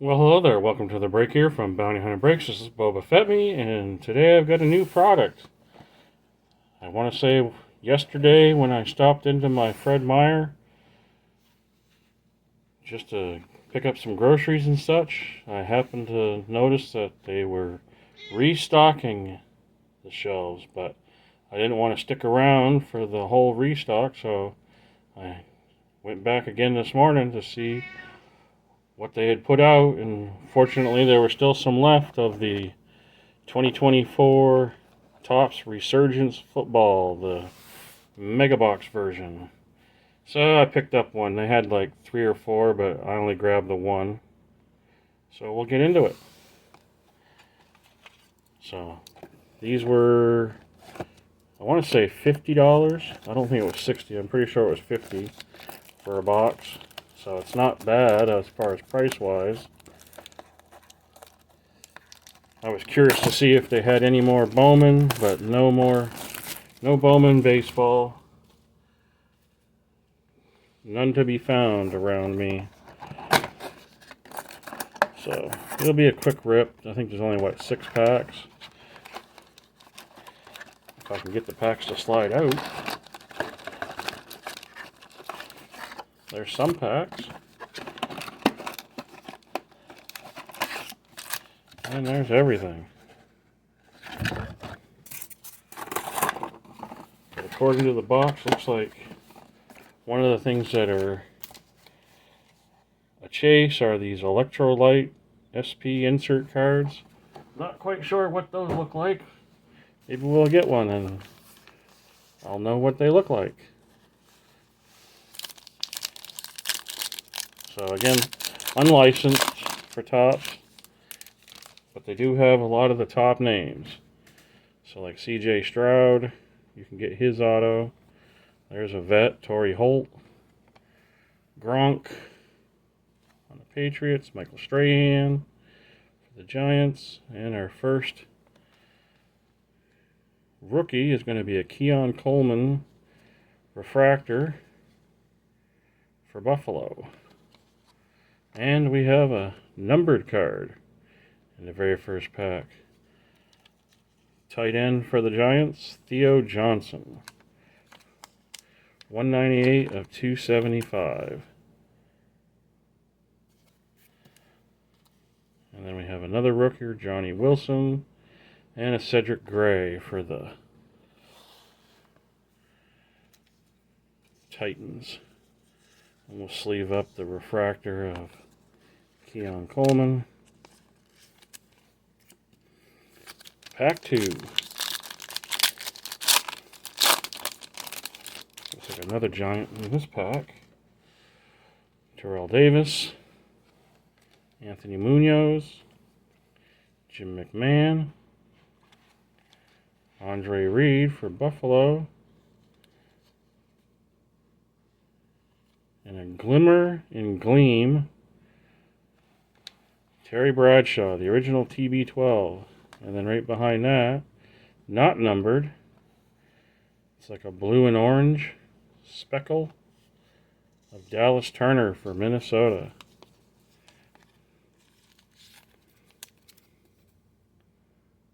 Well, hello there. Welcome to the break here from Bounty Hunter Breaks. This is Boba Fett me, and today I've got a new product. I want to say yesterday when I stopped into my Fred Meyer just to pick up some groceries and such, I happened to notice that they were restocking the shelves, but I didn't want to stick around for the whole restock, so I went back again this morning to see what they had put out, and fortunately there were still some left of the 2024 Topps Resurgence football, the mega box version. So I picked up one. They had like 3 or 4, but I only grabbed the one. So we'll get into it. So these were, I want to say $50. I don't think it was 60. I'm pretty sure it was 50 for a box. So it's not bad as far as price wise. I was curious to see if they had any more Bowman, but no Bowman baseball. None to be found around me. So it'll be a quick rip. I think there's only, 6 packs. If I can get the packs to slide out. There's some packs. And there's everything. But according to the box, looks like one of the things that are a chase are these electrolyte SP insert cards. Not quite sure what those look like. Maybe we'll get one and I'll know what they look like. So again, unlicensed for Topps, but they do have a lot of the top names. So like CJ Stroud, you can get his auto. There's a vet, Torrey Holt. Gronk on the Patriots, Michael Strahan for the Giants, and our first rookie is going to be a Keon Coleman refractor for Buffalo. And we have a numbered card in the very first pack. Tight end for the Giants, Theo Johnson. 198 of 275. And then we have another rookie, Johnny Wilson, and a Cedric Gray for the Titans. And we'll sleeve up the refractor of Keon Coleman. Pack 2. Looks like another Giant in this pack. Terrell Davis, Anthony Munoz, Jim McMahon, Andre Reed for Buffalo, and a glimmer in gleam, Terry Bradshaw, the original TB12. And then right behind that, not numbered, it's like a blue and orange speckle of Dallas Turner for Minnesota.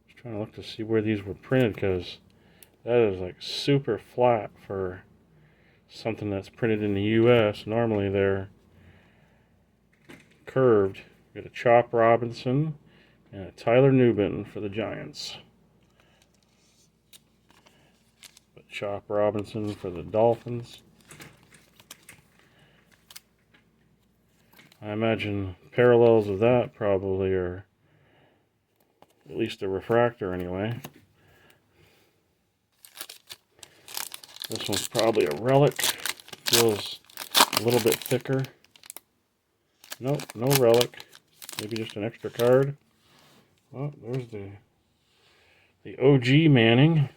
Just trying to look to see where these were printed, because that is like super flat for something that's printed in the US. Normally they're curved. We got a Chop Robinson and a Tyler Newbin for the Giants. But Chop Robinson for the Dolphins. I imagine parallels of that probably are at least a refractor anyway. This one's probably a relic. Feels a little bit thicker. Nope, no relic. Maybe just an extra card. Oh, there's the OG Manning.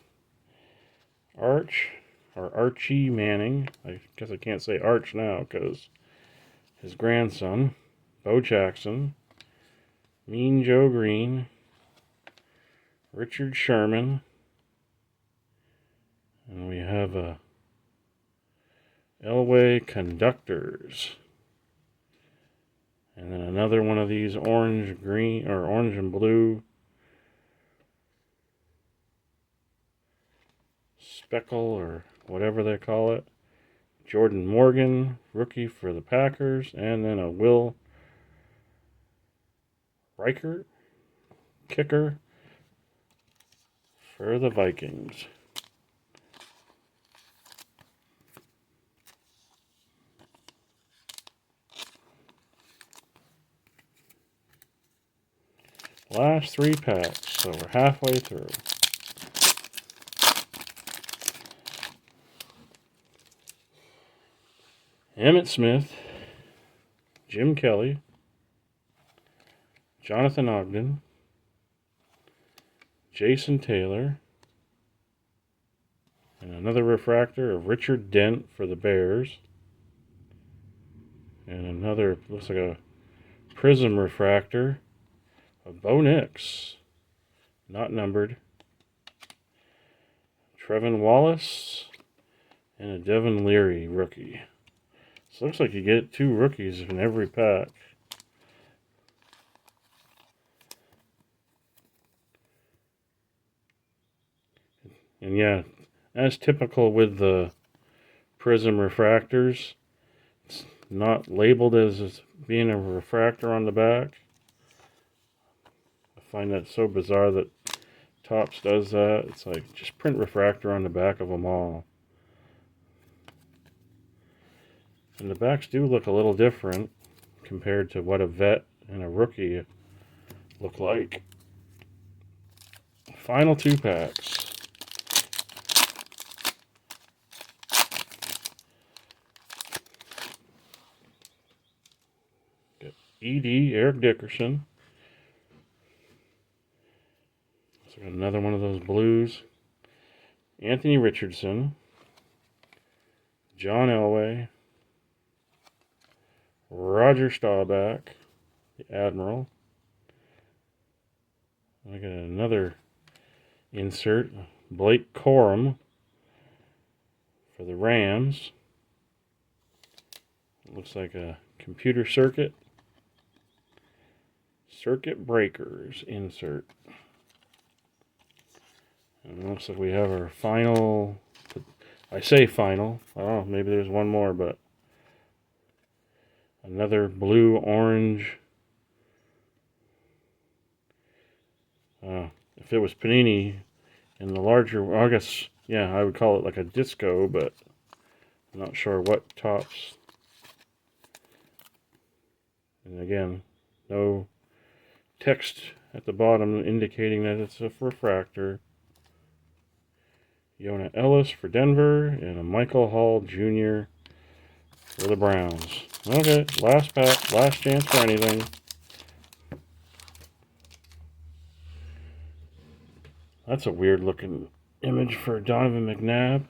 Archie Manning. I guess I can't say Arch now because his grandson, Bo Jackson, Mean Joe Green, Richard Sherman, and we have a Elway Conductors. And then another one of these orange, green, or orange and blue speckle, or whatever they call it. Jordan Morgan, rookie for the Packers. And then a Will Reichert, kicker for the Vikings. Last 3 packs, so we're halfway through. Emmitt Smith, Jim Kelly, Jonathan Ogden, Jason Taylor, and another refractor of Richard Dent for the Bears, and another, looks like a prism refractor of Bo Nix, not numbered, Trevin Wallace, and a Devin Leary rookie. So it looks like you get 2 rookies in every pack. And yeah, as typical with the prism refractors, it's not labeled as being a refractor on the back. I find that so bizarre that Topps does that. It's like, just print refractor on the back of them all. And the backs do look a little different compared to what a vet and a rookie look like. Final 2 packs. Got ED, Eric Dickerson. So got another one of those blues. Anthony Richardson. John Elway. Roger Staubach, the Admiral. I got another insert, Blake Corum for the Rams. It looks like a computer circuit breakers insert. And it looks like we have our final, I say final, I don't know, maybe there's one more, but another blue orange. If it was Panini in the larger, well, I guess, yeah, I would call it like a disco, but I'm not sure what Topps. And again, no text at the bottom indicating that it's a refractor. Yona Ellis for Denver, and a Michael Hall Jr. for the Browns. Okay, last pack, last chance for anything. That's a weird looking image for Donovan McNabb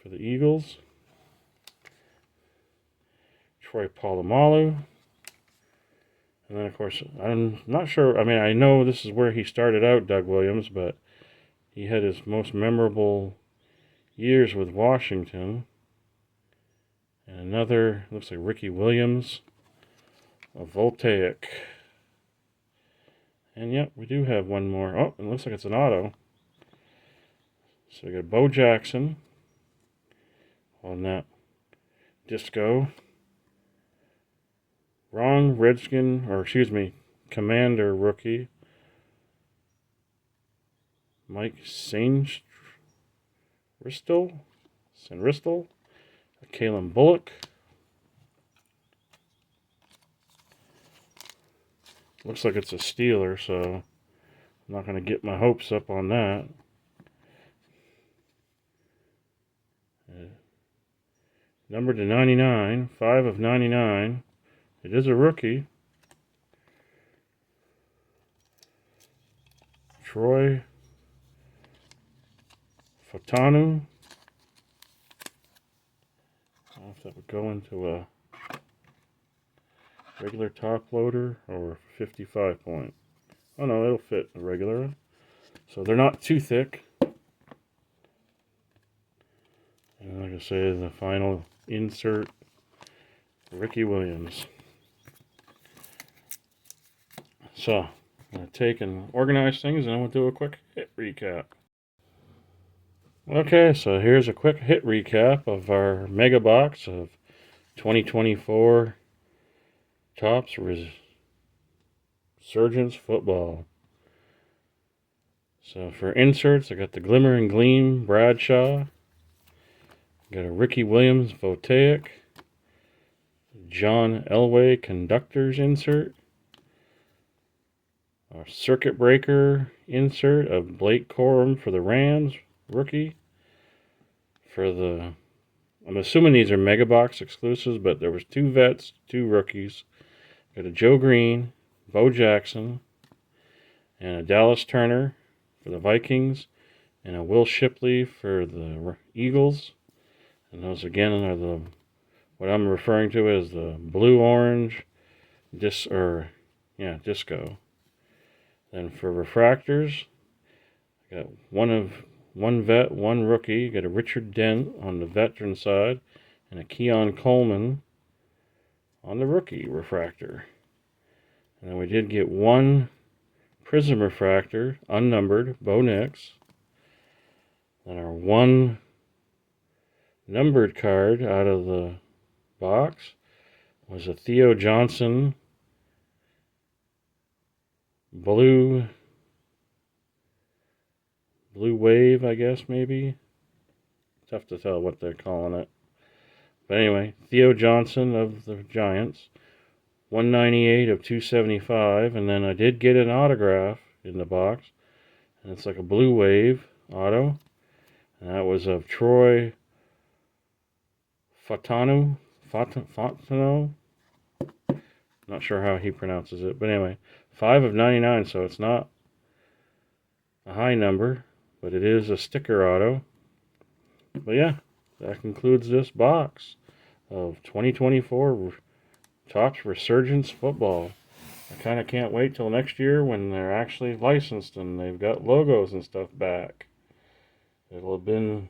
for the Eagles. Troy Polamalu. And then, of course, I'm not sure. I mean, I know this is where he started out, Doug Williams, but he had his most memorable years with Washington. And another, looks like Ricky Williams, a Voltaic. And yep, we do have one more. Oh, it looks like it's an auto. So we got Bo Jackson on that disco. Ron Redskin, or excuse me, Commander rookie. Mike Sainristil. Kalen Bullock. Looks like it's a Steeler, so I'm not going to get my hopes up on that. Numbered to 99, 5 of 99. It is a rookie. Troy Fatanu. I don't know if that would go into a regular top loader or 55 point. Oh no, it'll fit a regular. So they're not too thick. And like I say, the final insert, Ricky Williams. So, I'm going to take and organize things, and then we'll do a quick hit recap. Okay, so here's a quick hit recap of our mega box of 2024 Topps Resurgence football. So for inserts, I got the Glimmer and Gleam Bradshaw. Got a Ricky Williams Voltaic. John Elway Conductors insert. A Circuit Breaker insert of Blake Corum for the Rams rookie. For the, I'm assuming these are Mega Box exclusives, but there was 2 vets, 2 rookies. Got a Joe Green, Bo Jackson, and a Dallas Turner for the Vikings, and a Will Shipley for the Eagles. And those again are the, what I'm referring to as the blue-orange disco. Then for refractors, I got one vet, 1 rookie. Got a Richard Dent on the veteran side, and a Keon Coleman on the rookie refractor. And then we did get 1 Prism refractor, unnumbered, Bo Nix. Then our 1 numbered card out of the box was a Theo Johnson blue wave, I guess, maybe. Tough to tell what they're calling it. But anyway, Theo Johnson of the Giants. 198 of 275, and then I did get an autograph in the box, and it's like a blue wave auto, and that was of Troy Fontano, not sure how he pronounces it, but anyway, 5 of 99, so it's not a high number, but it is a sticker auto. But yeah, that concludes this box of 2024 Topps Resurgence football. I kind of can't wait till next year when they're actually licensed and they've got logos and stuff back. It'll have been,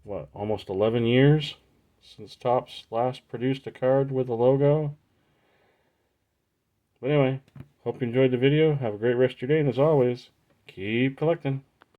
what, almost 11 years since Topps last produced a card with a logo. But anyway, hope you enjoyed the video. Have a great rest of your day, and as always, keep collecting.